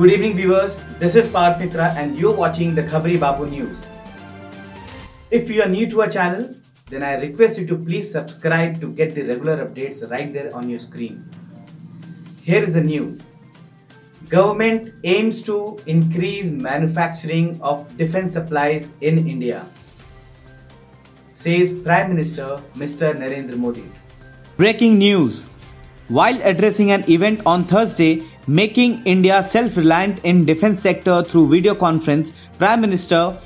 Good evening viewers, this is Parth Mitra and you're watching the Khabri Babu News. If you are new to our channel, then I request you to please subscribe to get the regular updates right there on your screen. Here is the news. Government aims to increase manufacturing of defense supplies in India, says Prime Minister Mr. Narendra Modi. Breaking news. While addressing an event on Thursday, making India self-reliant in defense sector through video conference, Prime Minister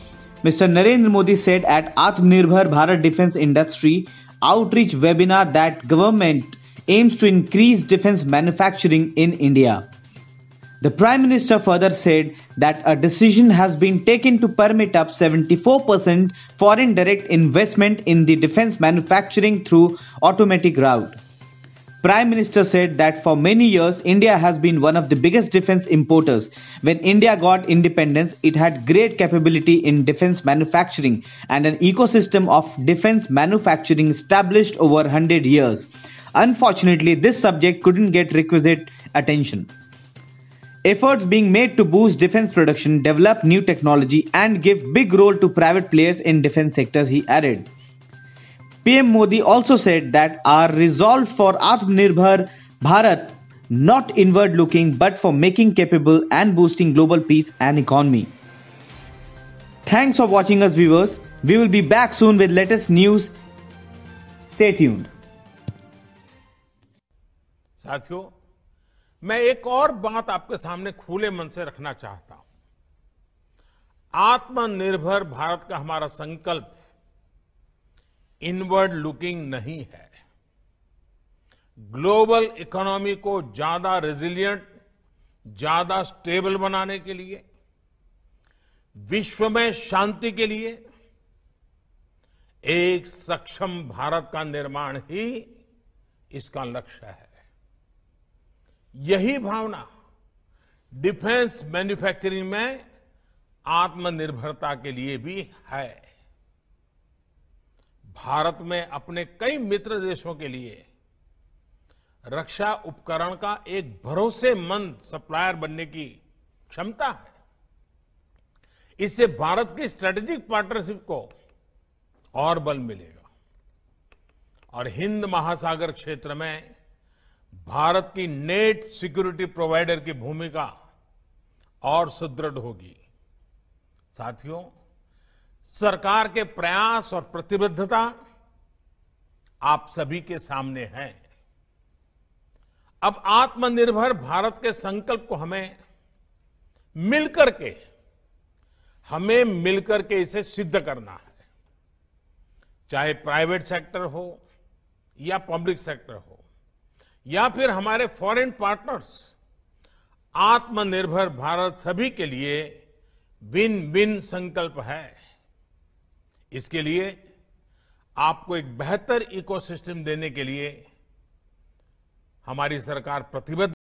Mr. Narendra Modi said at Atmanirbhar Bharat Defense Industry Outreach webinar that government aims to increase defense manufacturing in India. The Prime Minister further said that a decision has been taken to permit up 74% foreign direct investment in the defense manufacturing through automatic route. Prime Minister said that for many years, India has been one of the biggest defense importers. When India got independence, it had great capability in defense manufacturing and an ecosystem of defense manufacturing established over 100 years. Unfortunately, this subject couldn't get requisite attention. Efforts being made to boost defense production, develop new technology and give big role to private players in defense sectors, he added. PM Modi also said that our resolve for Atmanirbhar Bharat not inward looking but for making capable and boosting global peace and economy. Thanks for watching us viewers. We will be back soon with latest news. Stay tuned. साथियों, मैं एक और बात आपके सामने खुले मन से रखना चाहता हूं। आत्मनिर्भर भारत का हमारा संकल्प इनवर्ड लुकिंग नहीं है। ग्लोबल इकोनॉमी को ज्यादा रेजिलिएंट, ज्यादा स्टेबल बनाने के लिए, विश्व में शांति के लिए एक सक्षम भारत का निर्माण ही इसका लक्ष्य है। यही भावना डिफेंस मैन्युफैक्चरिंग में आत्मनिर्भरता के लिए भी है। भारत में अपने कई मित्र देशों के लिए रक्षा उपकरण का एक भरोसेमंद सप्लायर बनने की क्षमता है। इससे भारत की स्ट्रेटेजिक पार्टनरशिप को और बल मिलेगा और हिंद महासागर क्षेत्र में भारत की नेट सिक्योरिटी प्रोवाइडर की भूमिका और सुदृढ़ होगी। साथियों, सरकार के प्रयास और प्रतिबद्धता आप सभी के सामने है। अब आत्मनिर्भर भारत के संकल्प को हमें मिलकर के इसे सिद्ध करना है। चाहे प्राइवेट सेक्टर हो या पब्लिक सेक्टर हो या फिर हमारे फॉरेन पार्टनर्स, आत्मनिर्भर भारत सभी के लिए विन विन संकल्प है। इसके लिए आपको एक बेहतर इकोसिस्टम देने के लिए हमारी सरकार प्रतिबद्ध